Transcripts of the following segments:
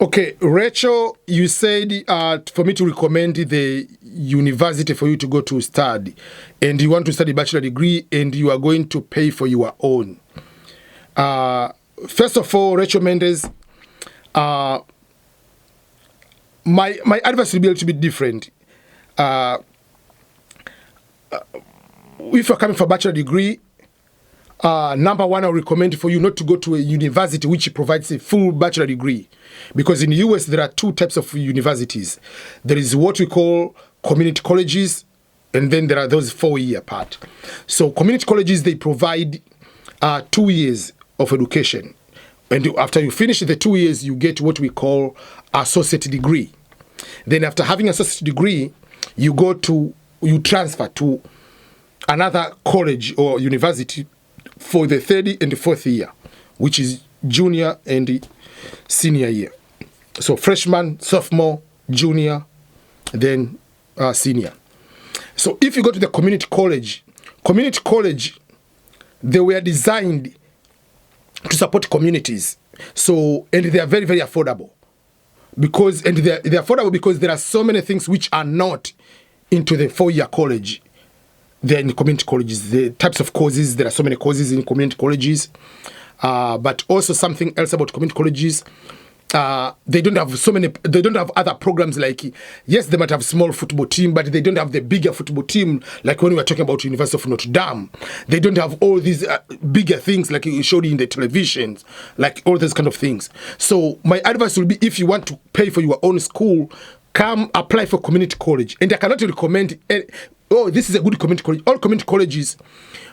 Okay, Rachel, you said for me to recommend the university for you to go to study, and you want to study bachelor degree, and you are going to pay for your own. First of all, Rachel Mendes, my advice will be a little bit different. If you're coming for a bachelor degree, number one, I would recommend for you not to go to a university which provides a full bachelor degree. Because in the US, there are two types of universities. There is what we call community colleges, and then there are those 4-year part. So community colleges, they provide 2 years of education. And after you finish the 2 years, you get what we call associate degree. Then after having associate degree, you transfer to another college or university for the third and the fourth year, which is junior and senior year. So freshman, sophomore, junior, then senior. So if you go to the community college, they were designed to support communities. So, and they are very, very affordable. They're affordable because there are so many things which are not into the 4-year college. They're in community colleges. The types of courses, there are so many courses in community colleges. But also something else about community colleges, they don't have other programs like, yes, they might have small football team, but they don't have the bigger football team like when we were talking about University of Notre Dame. They don't have all these bigger things like you showed in the televisions, like all those kind of things. So my advice will be, if you want to pay for your own school, come apply for community college. And I cannot recommend this is a good community college. All community colleges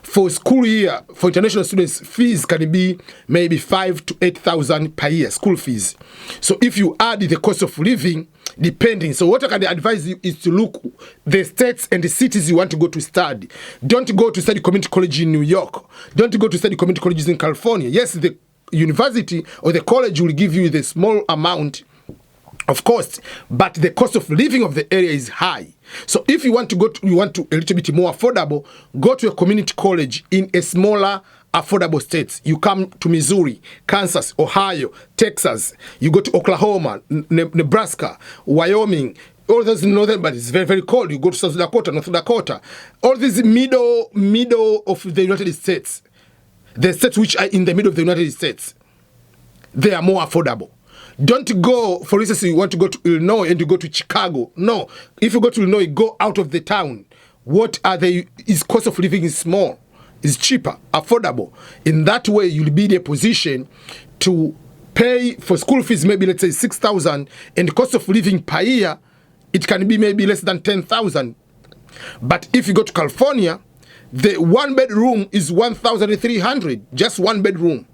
for school year, for international students, fees can be maybe 5,000 to 8,000 per year, school fees. So if you add the cost of living, depending. So what I can advise you is to look the states and the cities you want to go to study. Don't go to study community college in New York. Don't go to study community colleges in California. Yes, the university or the college will give you the small amount of cost, but the cost of living of the area is high. So if you want to a little bit more affordable, go to a community college in a smaller, affordable states. You come to Missouri, Kansas, Ohio, Texas. You go to Oklahoma, Nebraska, Wyoming. All those northern, but it's very, very cold. You go to South Dakota, North Dakota. All these middle of the United States. The states which are in the middle of the United States, they are more affordable. Don't go, for instance, you want to go to Illinois and you go to Chicago. No. If you go to Illinois, go out of the town. Its cost of living is small, is cheaper, affordable. In that way, you'll be in a position to pay for school fees, maybe let's say 6,000, and the cost of living per year, it can be maybe less than 10,000. But if you go to California, the 1-bedroom is 1,300, just 1 bedroom.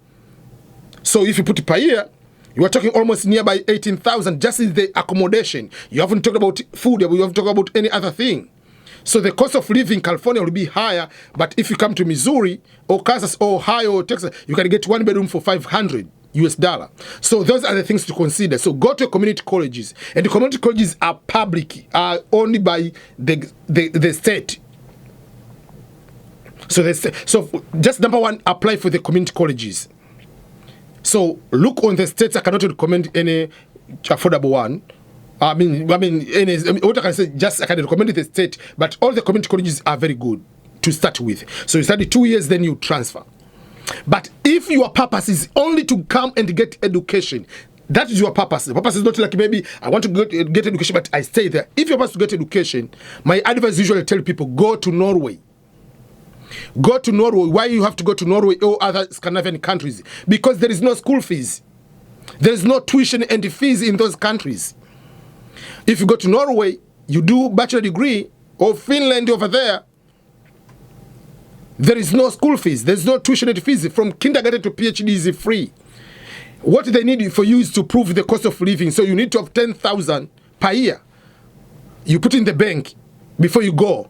So if you put it per year, you are talking almost nearby 18,000 just in the accommodation. You haven't talked about food, you haven't talked about any other thing. So the cost of living in California will be higher, but if you come to Missouri or Kansas or Ohio or Texas, you can get 1 bedroom for $500 US. So those are the things to consider. So go to community colleges, and the community colleges are public, are only by the state. So just number one, apply for the community colleges. So look on the states. I cannot recommend any affordable one. What I can say, just I can recommend the state, but all the community colleges are very good to start with. So you study 2 years, then you transfer. But if your purpose is only to come and get education, that is your purpose. The purpose is not like maybe I want to get education, but I stay there. If your purpose is to get education, my advice usually tell people, go to Norway. Go to Norway. Why you have to go to Norway or other Scandinavian countries? Because there is no school fees. There is no tuition and fees in those countries. If you go to Norway, you do bachelor degree, or Finland over there, there is no school fees. There's no tuition and fees. From kindergarten to PhD is free. What they need for you is to prove the cost of living. So you need to have 10,000 per year. You put in the bank before you go.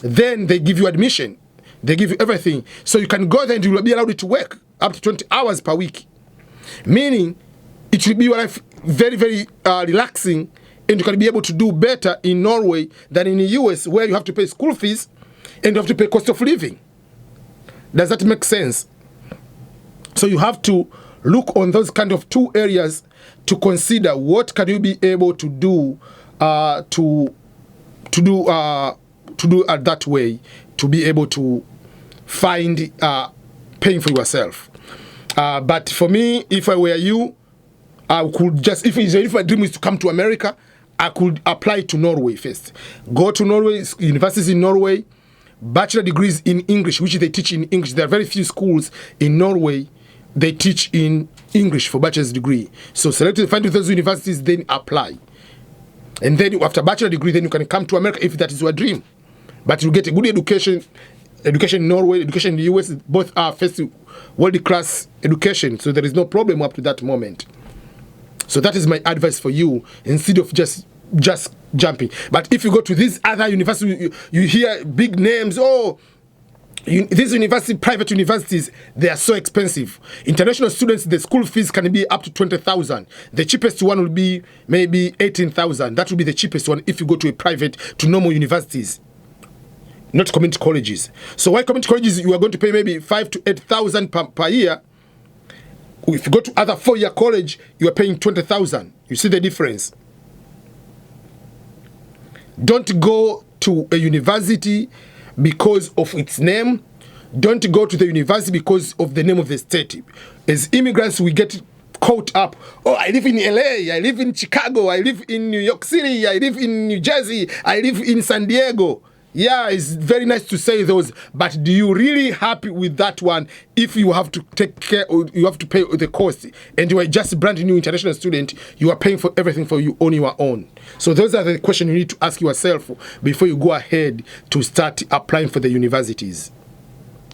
Then they give you admission. They give you everything. So you can go there and you will be allowed to work up to 20 hours per week. Meaning, it will be your life very, very relaxing, and you can be able to do better in Norway than in the US, where you have to pay school fees and you have to pay cost of living. Does that make sense? So you have to look on those kind of two areas to consider what can you be able to do to do that way, to be able to find paying for yourself. But for me, if I were you, I could just, if my dream is to come to America, I could apply to Norway first. Go to Norway, universities in Norway, bachelor degrees in English, which they teach in English. There are very few schools in Norway they teach in English for bachelor's degree. So find those universities, then apply. And then after bachelor degree, then you can come to America if that is your dream. But you get a good education in Norway, education in the U.S., both are first world-class education. So there is no problem up to that moment. So that is my advice for you, instead of just jumping. But if you go to these other universities, you hear big names, these universities, private universities, they are so expensive. International students, the school fees can be up to 20,000. The cheapest one will be maybe 18,000. That will be the cheapest one if you go to a private, to normal universities, not community colleges. So why community colleges, you are going to pay maybe 5,000 to 8,000 per year. If you go to other 4-year college, you are paying 20,000. You see the difference. Don't go to a university because of its name. Don't go to the university because of the name of the state. As immigrants, we get caught up. Oh, I live in LA, I live in Chicago, I live in New York City, I live in New Jersey, I live in San Diego. Yeah, it's very nice to say those, but do you really happy with that one if you have to take care, or you have to pay the cost, and you are just a brand new international student, you are paying for everything for you on your own? So those are the questions you need to ask yourself before you go ahead to start applying for the universities.